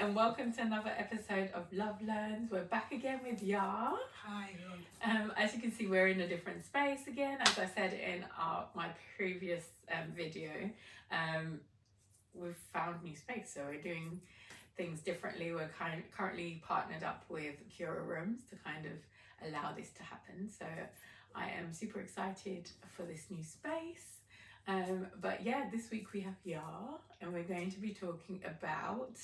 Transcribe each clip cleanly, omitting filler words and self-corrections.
and welcome to another episode of Love Learns. We're back again with Yar. Hi, everyone. As you can see, we're in a different space again. As I said in my previous video, we've found new space, so we're doing things differently. We're currently partnered up with Cura Rooms to kind of allow this to happen. So I am super excited for this new space. But yeah, this week we have Yar, and we're going to be talking about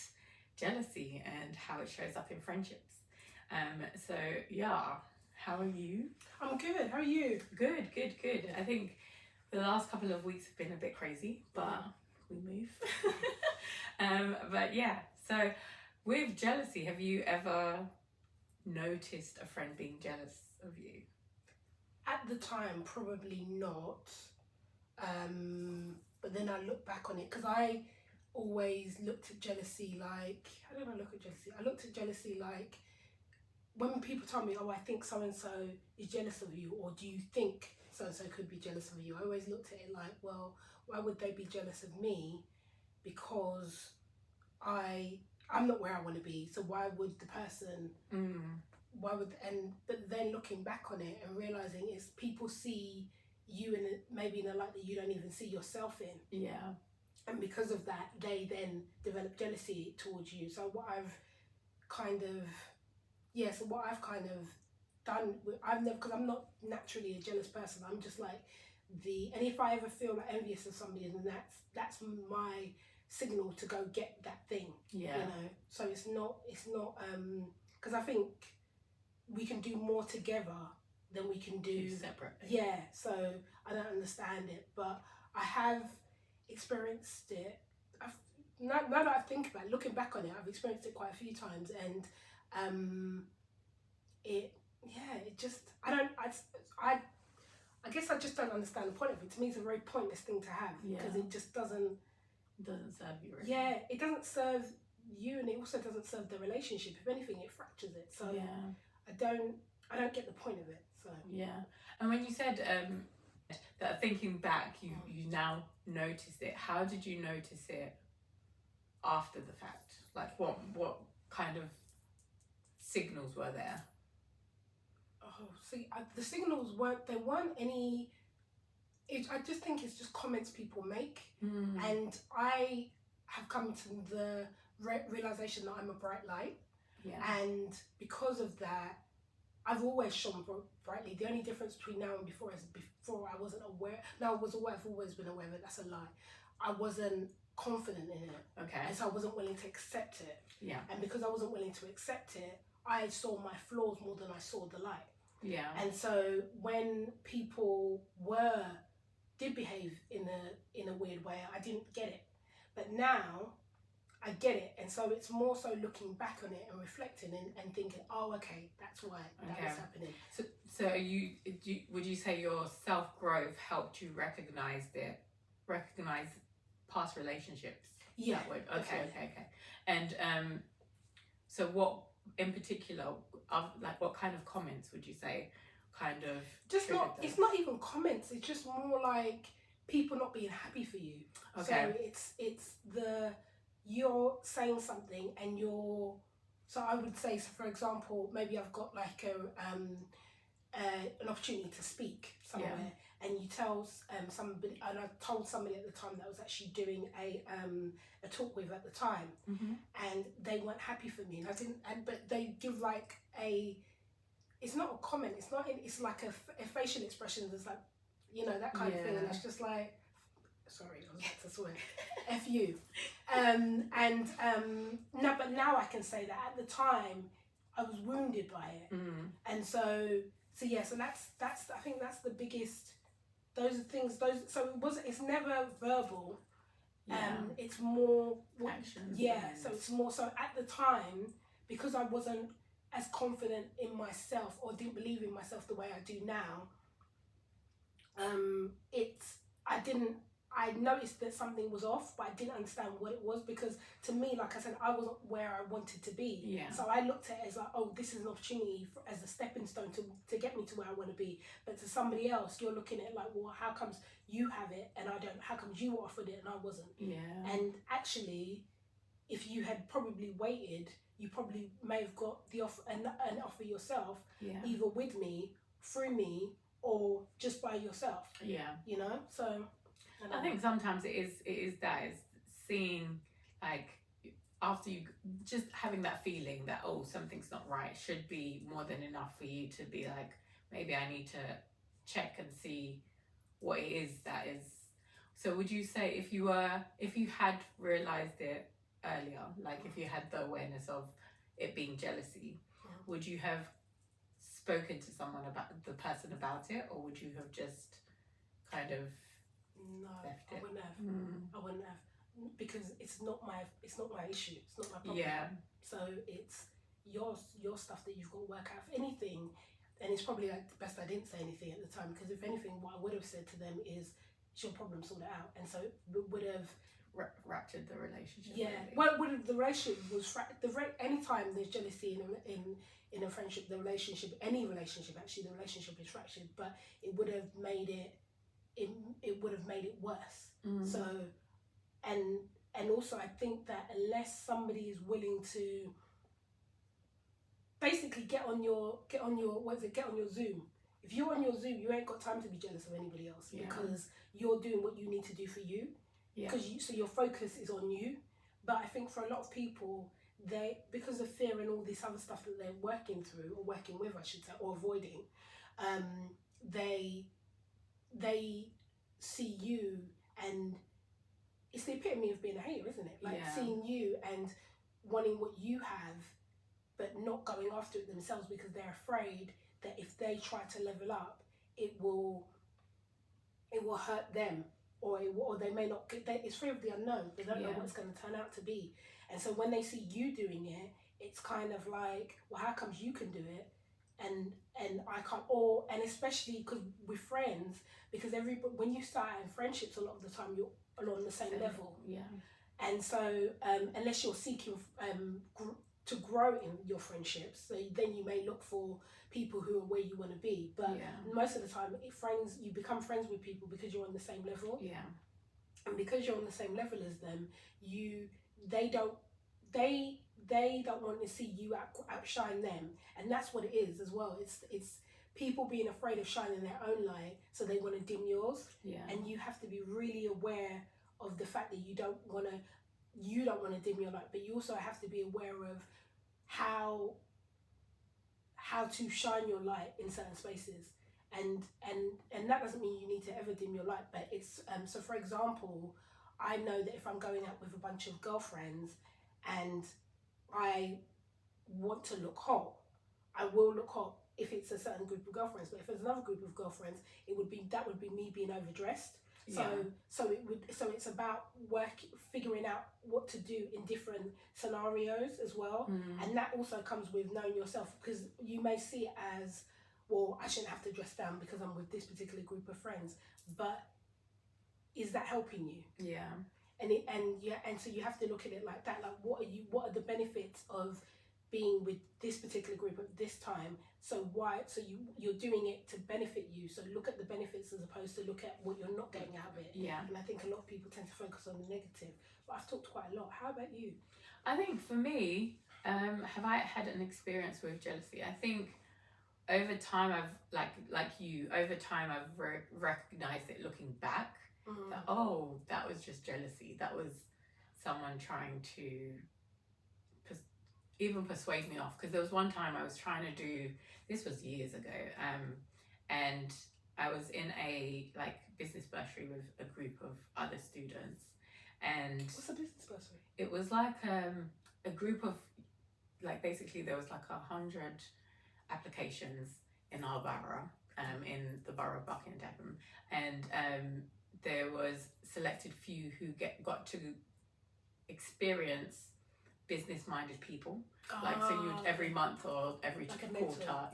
jealousy and how it shows up in friendships. So Yar, how are you? I'm good. How are you? Good. I think the last couple of weeks have been a bit crazy, but we move. But yeah, so with jealousy, have you ever noticed a friend being jealous of you? At the time, probably not. But then I look back on it because I always looked at jealousy like, how did I look at jealousy? I looked at jealousy like when people tell me, oh, I think so-and-so is jealous of you, or do you think so-and-so could be jealous of you? I always looked at it like, well, why would they be jealous of me? Because I'm not where I want to be. So why would the person, but then looking back on it and realizing is people see you maybe in a light that you don't even see yourself in. Yeah. And because of that, they then develop jealousy towards you. So what I've kind of done, I've never, because I'm not naturally a jealous person. I'm just like and if I ever feel like envious of somebody, then that's my signal to go get that thing. Yeah. You know. So it's not because I think we can do more together than we can do separately. Yeah, so I don't understand it, but I have experienced it. Now that I think about it, looking back on it, I've experienced it quite a few times, and it just I guess I just don't understand the point of it. To me, it's a very pointless thing to have because it just doesn't serve you. Really. Yeah, it doesn't serve you, and it also doesn't serve the relationship. If anything, it fractures it. So I don't get the point of it. So yeah, and when you said that thinking back, you now notice it. How did you notice it after the fact? Like what kind of signals were there? Oh, see, the signals weren't any. I just think it's just comments people make, and I have come to the realization that I'm a bright light, and because of that, I've always shone brightly. The only difference between now and before is before I wasn't aware. Now I was aware. I've always been aware of it. That's a lie. I wasn't confident in it. Okay. And so I wasn't willing to accept it. Yeah. And because I wasn't willing to accept it, I saw my flaws more than I saw the light. Yeah. And so when people did behave in a weird way, I didn't get it. But now I get it, and so it's more so looking back on it and reflecting and thinking, oh, okay, that's why that was happening. So would you say your self-growth helped you recognize past relationships? Yeah. That would, okay. And so what in particular, like what kind of comments would you say kind of just not, it's not even comments, it's just more like people not being happy for you. Okay. So it's you're saying something and so I would say, so for example, maybe I've got like an opportunity to speak somewhere, and you tell somebody, and I told somebody at the time that I was actually doing a talk with at the time, and they weren't happy for me, and I didn't, but they give like it's not a comment, it's like a facial expression that's like, you know, that kind of thing, and it's just like, sorry, I was about to swear, F you. No, but now I can say that at the time I was wounded by it. And so that's I think that's the biggest, those are things, so it's never verbal. It's more actions. So it's more so at the time, because I wasn't as confident in myself or didn't believe in myself the way I do now. I noticed that something was off, but I didn't understand what it was, because to me, like I said, I wasn't where I wanted to be. Yeah. So I looked at it as like, oh, this is an opportunity as a stepping stone to get me to where I want to be. But to somebody else, you're looking at it like, well, how comes you have it and I don't? How comes you were offered it and I wasn't? Yeah. And actually, if you had probably waited, you probably may have got the offer, an offer yourself, Yeah. either with me, through me, or just by yourself. Yeah. You know, so I think sometimes it is that is seeing, like, after you just having that feeling that, oh, something's not right, should be more than enough for you to be like, maybe I need to check and see what it is that is. So would you say if you had realized it earlier, like if you had the awareness of it being jealousy, would you have spoken to someone about the person about it, or would you have just kind of left it? I wouldn't have. I wouldn't have, because it's not my issue. It's not my problem. Yeah. So it's your stuff that you've got to work out. If anything, and it's probably like best I didn't say anything at the time, because if anything, what I would have said to them is, it's your problem, sort it out. And so it would have ruptured the relationship. Yeah. Really. Well, the relationship was anytime there's jealousy in a friendship, the relationship, any relationship actually, the relationship is fractured. But it would have made it would have made it worse. So, and also I think that unless somebody is willing to basically get on your Zoom. If you're on your Zoom, you ain't got time to be jealous of anybody else, because you're doing what you need to do for you. Because so your focus is on you. But I think for a lot of people, because of fear and all this other stuff that they're working through, or working with, I should say, or avoiding, they see you, and it's the epitome of being a hater, isn't it? Like seeing you and wanting what you have, but not going after it themselves, because they're afraid that if they try to level up, it will hurt them, or they may not get. It's fear of the unknown. They don't know what it's going to turn out to be, and so when they see you doing it, it's kind of like, well, how comes you can do it, and I can't? And especially because we're friends, because when you start in friendships, a lot of the time you're on the same level. And so unless you're seeking to grow in your friendships, so then you may look for people who are where you want to be. But most of the time, you become friends with people because you're on the same level. And because you're on the same level as them, they don't want to see you outshine them, and that's what it is as well. It's people being afraid of shining their own light, so they want to dim yours. And you have to be really aware of the fact that you don't want to dim your light, but you also have to be aware of how to shine your light in certain spaces, and that doesn't mean you need to ever dim your light, but it's so for example, I know that if I'm going out with a bunch of girlfriends and I want to look hot, I will look hot if it's a certain group of girlfriends. But if there's another group of girlfriends, that would be me being overdressed. So it's about figuring out what to do in different scenarios as well. And that also comes with knowing yourself, because you may see it as, well, I shouldn't have to dress down because I'm with this particular group of friends, but is that helping you? And so you have to look at it like that. Like, what are the benefits of being with this particular group at this time? So you're doing it to benefit you. So look at the benefits as opposed to look at what you're not getting out of it. And I think a lot of people tend to focus on the negative. But I've talked quite a lot. How about you? I think for me, have I had an experience with jealousy? I think over time I've recognized it looking back. That, that was just jealousy. That was someone trying to even persuade me off. Because there was one time I was trying to do, this was years ago, and I was in a business bursary with a group of other students. And what's a business bursary? It was like a group of, basically there was 100 applications in our borough, in the borough of Buckingham, and there was selected few who got to experience business-minded people. So you every month or every quarter,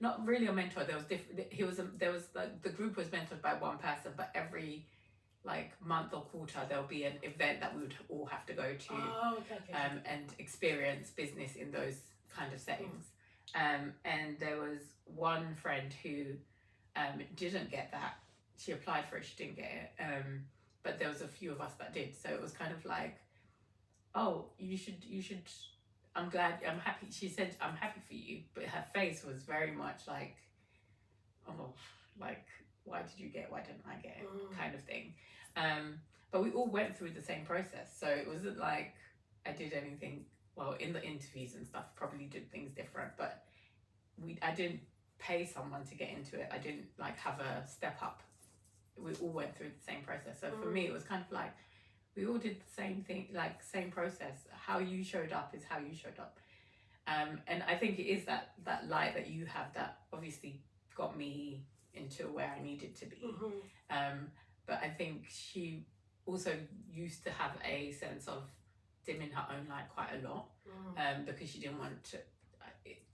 not really a mentor. There was different. The group was mentored by one person, but every month or quarter there'll be an event that we would all have to go to, and experience business in those kind of settings. And there was one friend who didn't get that. She applied for it, she didn't get it, but there was a few of us that did. So it was kind of like, oh, you should, I'm glad, I'm happy. She said, I'm happy for you. But her face was very much like, oh, like, why did you get, why didn't I get it, kind of thing. But we all went through the same process. So it wasn't like I did anything, well, in the interviews and stuff, probably did things different. But I didn't pay someone to get into it. I didn't like have a step up. We all went through the same process. So for me, it was kind of like, we all did the same thing, like same process. How you showed up is how you showed up. And I think it is that light that you have that obviously got me into where I needed to be. But I think she also used to have a sense of dimming her own light quite a lot, because she didn't want to,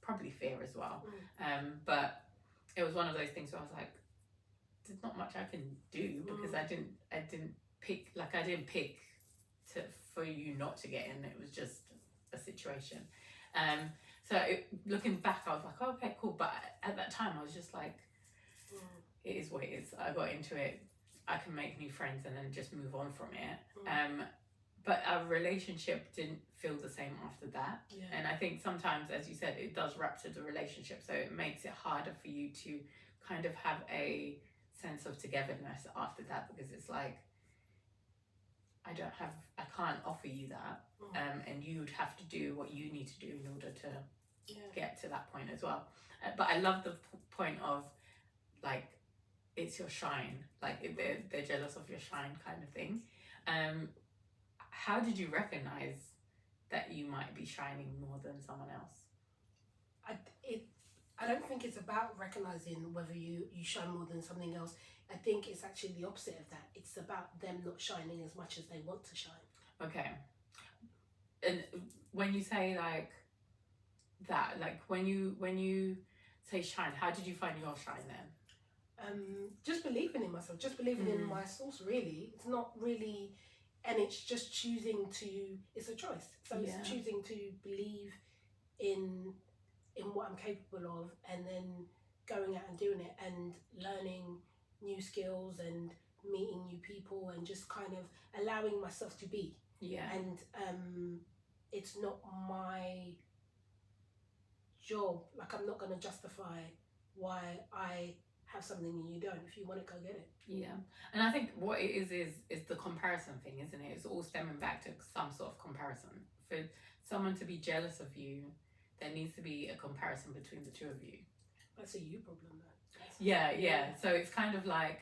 probably fear as well. But it was one of those things where I was like, there's not much I can do, because I didn't pick for you not to get in. It was just a situation. So looking back, I was like, oh, okay, cool. But at that time, I was just like, it is what it is. I got into it. I can make new friends and then just move on from it. But our relationship didn't feel the same after that. And I think sometimes, as you said, it does rupture the relationship. So it makes it harder for you to kind of have a sense of togetherness after that, because it's like, I can't offer you that. And you'd have to do what you need to do in order to get to that point as well. But I love the point of, like, it's your shine, like they're jealous of your shine kind of thing. How did you recognize that you might be shining more than someone else? I don't think it's about recognizing whether you shine more than something else. I think it's actually the opposite of that. It's about them not shining as much as they want to shine. Okay. And when you say like that, like when you say shine, how did you find your shine then? Just believing in myself, just believing in my source, really. It's not really, and it's just choosing to, it's a choice. So it's choosing to believe in what I'm capable of, and then going out and doing it and learning new skills and meeting new people and just kind of allowing myself to be. And it's not my job, like I'm not going to justify why I have something and you don't. If you want it, go get it. And I think what it is the comparison thing, isn't it? It's all stemming back to some sort of comparison. For someone to be jealous of you, there needs to be a comparison between the two of you. That's a you problem though. Yeah. So it's kind of like,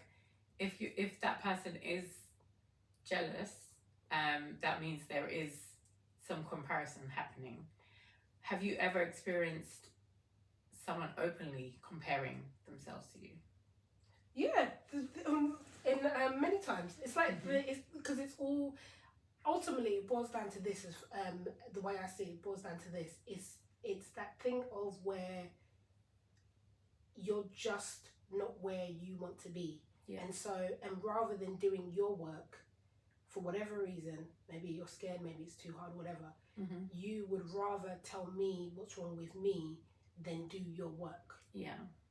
if that person is jealous, that means there is some comparison happening. Have you ever experienced someone openly comparing themselves to you? Yeah, many times. It's like, it's because it's all, ultimately it boils down to this, is the way I see it, boils down to this. It's that thing of where you're just not where you want to be. And so, and rather than doing your work, for whatever reason, maybe you're scared, maybe it's too hard, whatever, you would rather tell me what's wrong with me than do your work.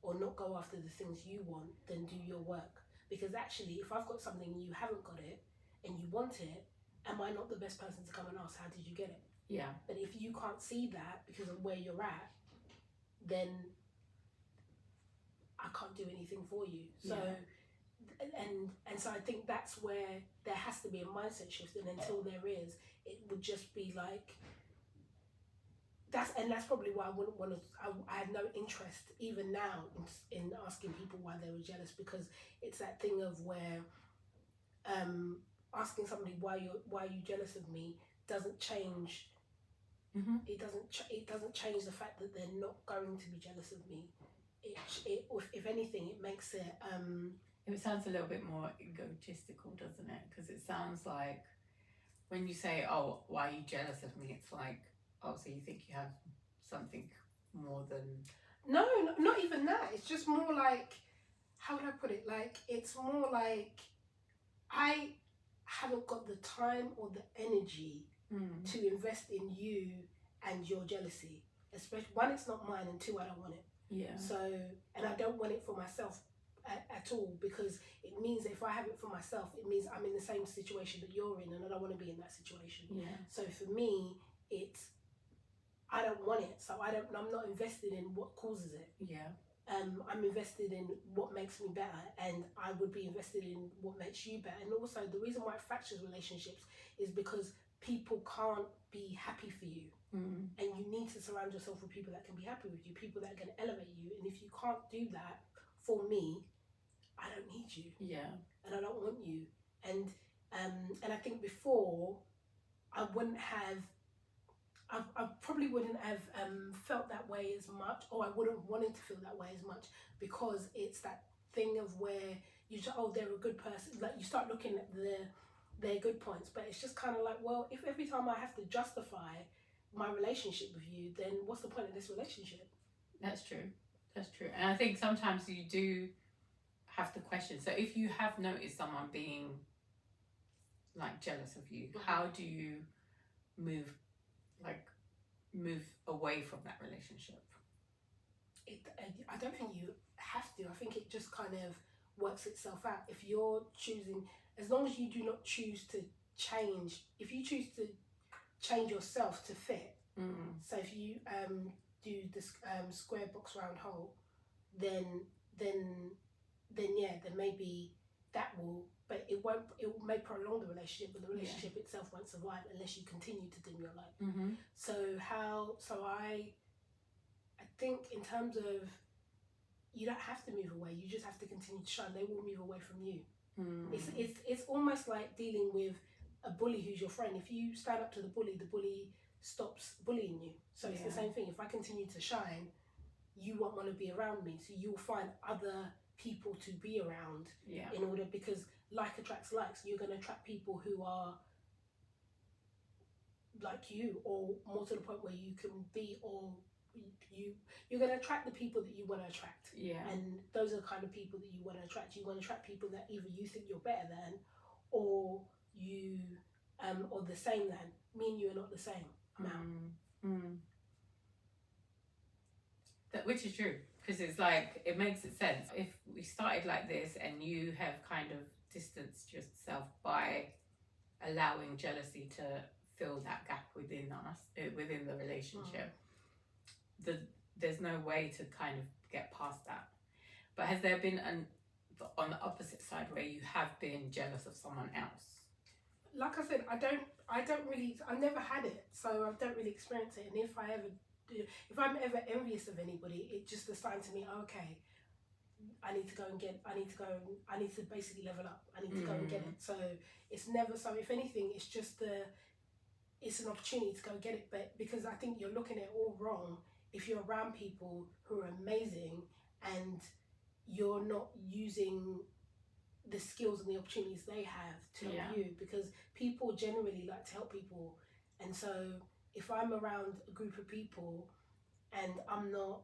Or not go after the things you want than do your work. Because actually, if I've got something and you haven't got it and you want it, am I not the best person to come and ask, how did you get it? But if you can't see that because of where you're at, then I can't do anything for you. So and so I think that's where there has to be a mindset shift, and until there is, it would just be like, that's probably why I wouldn't want to, I have no interest even now in asking people why they were jealous, because it's that thing of where asking somebody why you jealous of me doesn't change. It doesn't change the fact that they're not going to be jealous of me. If anything, it makes it it sounds a little bit more egotistical, doesn't it? Because it sounds like when you say, oh, why are you jealous of me, it's like, oh, so you think you have something more than... No, not even that. It's just more like, how would I put it? Like, it's more like, I haven't got the time or the energy to invest in you and your jealousy. Especially, one, it's not mine, and two, I don't want it. So, and I don't want it for myself at all, because it means that if I have it for myself, it means I'm in the same situation that you're in, and I don't want to be in that situation. Yeah. So for me, it's, I don't want it, so I'm not invested in what causes it. Yeah. I'm invested in what makes me better, and I would be invested in what makes you better. And also, the reason why it fractures relationships is because people can't be happy for you. Mm. And you need to surround yourself with people that can be happy with you, people that can elevate you. And if you can't do that for me, I don't need you. Yeah. And I don't want you. And I think before, I wouldn't have, I probably wouldn't have felt that way as much, or I wouldn't wanted to feel that way as much, because it's that thing of where you just, oh, they're a good person. Like, you start looking at their good points, but it's just kind of like, well, if every time I have to justify my relationship with you, then what's the point of this relationship? That's true. That's true. And I think sometimes you do have to question. So if you have noticed someone being like jealous of you, how do you move away from that relationship? I don't think you have to. I think it just kind of works itself out. If you're choosing, as long as you do not choose to change, if you choose to change yourself to fit, so if you do this square box round hole, then maybe that will, but it may prolong the relationship, but the relationship itself won't survive unless you continue to dim your light. So I think in terms of, you don't have to move away, you just have to continue to shine. They will move away from you. It's almost like dealing with a bully who's your friend. If you stand up to the bully stops bullying you. So it's the same thing. If I continue to shine, you won't want to be around me, so you'll find other people to be around in order, because like attracts likes. You're going to attract people who are like you, or more to the point where you can be, or you're going to attract the people that you want to attract. And those are the kind of people that you want to attract. You want to attract people that either you think you're better than, or you or the same than. Me and you are not the same amount. Which is true, because it's like, it makes it sense. If we started like this and you have kind of distanced yourself by allowing jealousy to fill that gap within the relationship, there's no way to kind of get past that. But has there been on the opposite side where you have been jealous of someone else? Like I said, I never had it, so I don't really experience it. And if I'm ever envious of anybody, it just assigns to me, okay, I need to basically level up. I need to go and get it. So it's never, so if anything, it's just it's an opportunity to go get it. But because I think you're looking at it all wrong if you're around people who are amazing and you're not using the skills and the opportunities they have to help you, because people generally like to help people. And so if I'm around a group of people and I'm not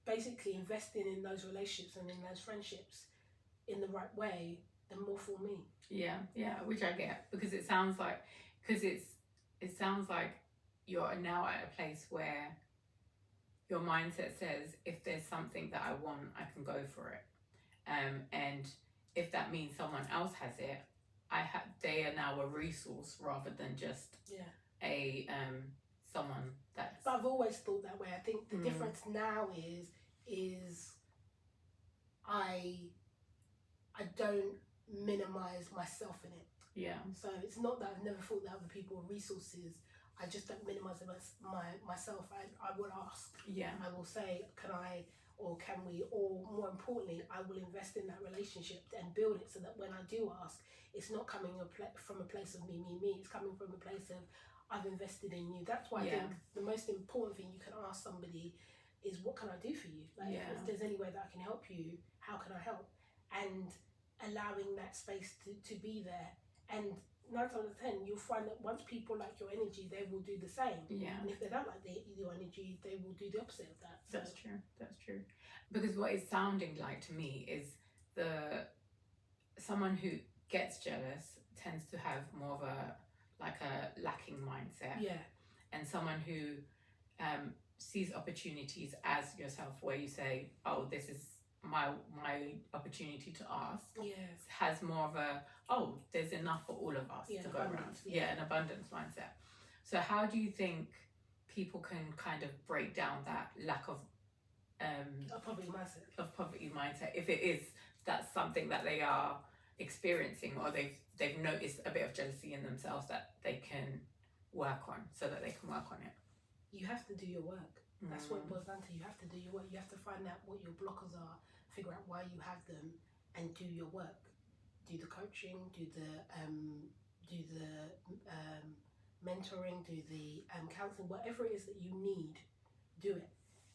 basically investing in those relationships and in those friendships in the right way, then more for me. Which I get, because it sounds like you're now at a place where your mindset says, if there's something that I want, I can go for it. And if that means someone else has it, they are now a resource rather than just a someone that's. But I've always thought that way. I think the difference now is I don't minimize myself in it. So it's not that I've never thought that other people are resources. I just don't minimize myself. I will ask. I will say, can I, or can we, or more importantly, I will invest in that relationship and build it so that when I do ask, it's not coming from a place of me. It's coming from a place of, I've invested in you. That's why I think the most important thing you can ask somebody is, what can I do for you? Like, if there's any way that I can help you, how can I help? And allowing that space to be there. And 9 times out of 10, you'll find that once people like your energy, they will do the same. And if they don't like your energy, they will do the opposite of that. So. That's true. Because what it's sounding like to me is someone who gets jealous tends to have more of a lacking mindset. And someone who sees opportunities as yourself, where you say, oh, this is my opportunity to ask Yes. has more of a, there's enough for all of us to go around. An abundance mindset. So how do you think people can kind of break down that lack of poverty mindset, if it is that's something that they are experiencing, or they've noticed a bit of jealousy in themselves that they can work on, so that they can work on it? You have to do your work. That's what it boils down to. You have to do your work. You have to find out what your blockers are, figure out why you have them, and do your work. Do the coaching, do the mentoring, do the counselling, whatever it is that you need, do it.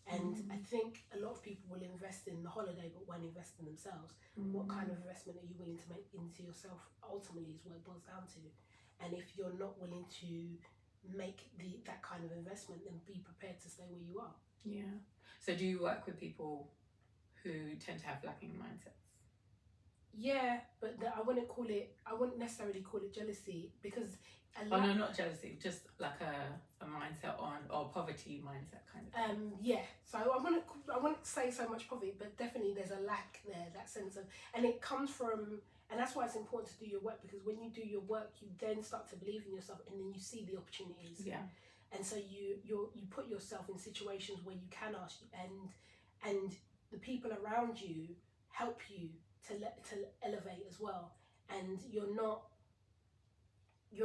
And I think a lot of people will invest in the holiday but won't invest in themselves. What kind of investment are you willing to make into yourself? Ultimately is what it boils down to. And if you're not willing to make that kind of investment, then be prepared to stay where you are. Yeah. So do you work with people who tend to have lacking mindsets? Yeah, but I wouldn't necessarily call it jealousy, because no, not jealousy, just like a mindset or poverty mindset kind of thing. Yeah, so I wouldn't say so much poverty, but definitely there's a lack there, that sense of, and it comes from, and that's why it's important to do your work, because when you do your work, you then start to believe in yourself, and then you see the opportunities. Yeah. And so you put yourself in situations where you can ask, and the people around you help you to elevate as well, and you're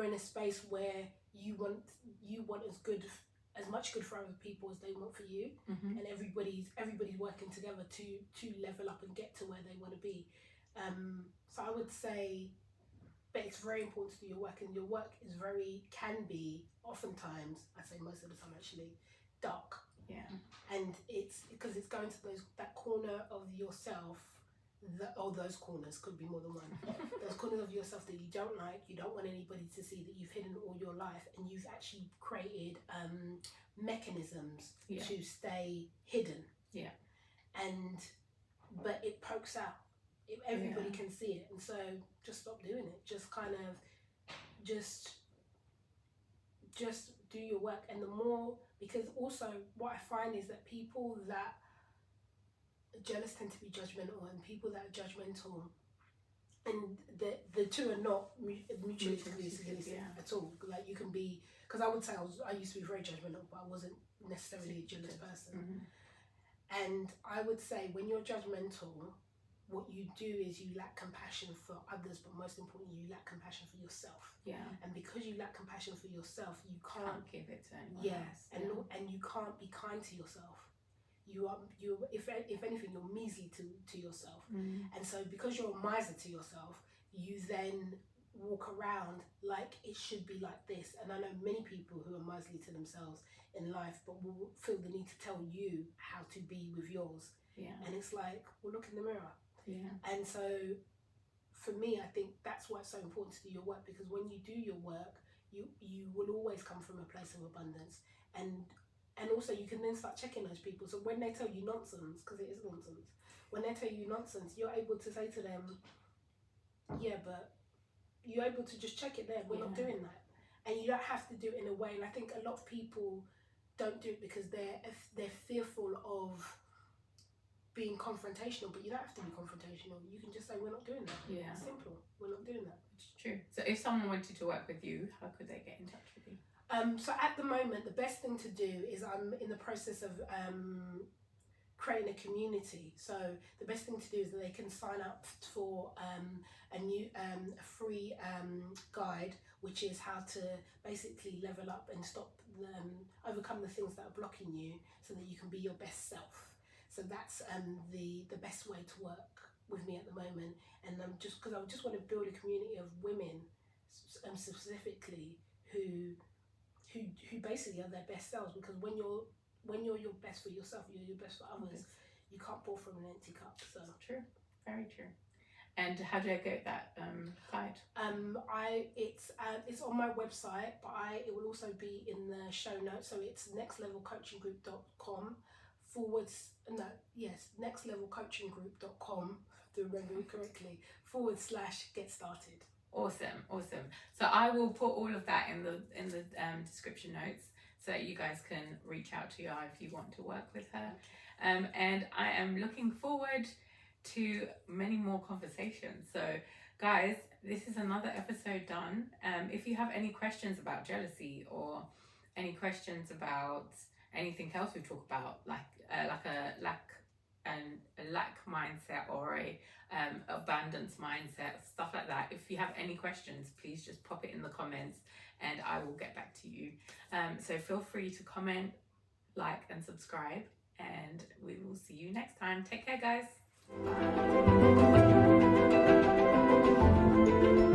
in a space where you want as much good for other people as they want for you, and everybody's working together to level up and get to where they want to be. So I would say, but it's very important to do your work, and your work can be oftentimes, I'd say most of the time actually, dark. Yeah. And it's because it's going to that corner of yourself, those corners could be more than one. Those corners of yourself that you don't like, you don't want anybody to see, that you've hidden all your life, and you've actually created mechanisms to stay hidden. Yeah. But it pokes out. Everybody can see it, and so just stop doing it. Just kind of, just do your work. And the more, because also what I find is that people that are jealous tend to be judgmental, and people that are judgmental, and the two are not mutually exclusive at all. Like, you can be, because I would say I used to be very judgmental, but I wasn't necessarily a jealous person. And I would say when you're judgmental, what you do is you lack compassion for others, but most importantly, you lack compassion for yourself. Yeah. And because you lack compassion for yourself, you can't give it to anyone else. And you can't be kind to yourself. You if anything, you're measly to yourself. And so because you're a miser to yourself, you then walk around like it should be like this. And I know many people who are miserly to themselves in life, but will feel the need to tell you how to be with yours. Yeah. And it's like, well, look in the mirror. Yeah. And so for me, I think that's why it's so important to do your work, because when you do your work, you will always come from a place of abundance, and also you can then start checking those people. So when they tell you nonsense, because it is nonsense, when they tell you nonsense, you're able to say to them, yeah, but you're able to just check it there. We're not doing that. And you don't have to do it in a way, and I think a lot of people don't do it because they're fearful of being confrontational, but you don't have to be confrontational. You can just say, we're not doing that. Yeah. It's simple. We're not doing that. It's true. So if someone wanted to work with you, how could they get in touch with you? So at the moment, the best thing to do is I'm in the process of creating a community. So the best thing to do is that they can sign up for a free guide, which is how to basically level up and overcome the things that are blocking you, so that you can be your best self. So that's the best way to work with me at the moment. And just because I just want to build a community of women, specifically, who basically are their best selves. Because when you're your best for yourself, you're your best for others. You can't pour from an empty cup. So true, very true. And how do I get that guide? It's on my website, but it will also be in the show notes. So it's nextlevelcoachinggroup.com nextlevelcoachinggroup.com, to remember it correctly, /get started. Awesome. So I will put all of that in the description notes, so that you guys can reach out to her if you want to work with her. And I am looking forward to many more conversations. So guys, this is another episode done. If you have any questions about jealousy, or any questions about anything else we talk about, like a lack mindset, or a abundance mindset, stuff like that, if you have any questions, please just pop it in the comments and I will get back to you. So feel free to comment, like and subscribe, and we will see you next time. Take care, guys. Bye.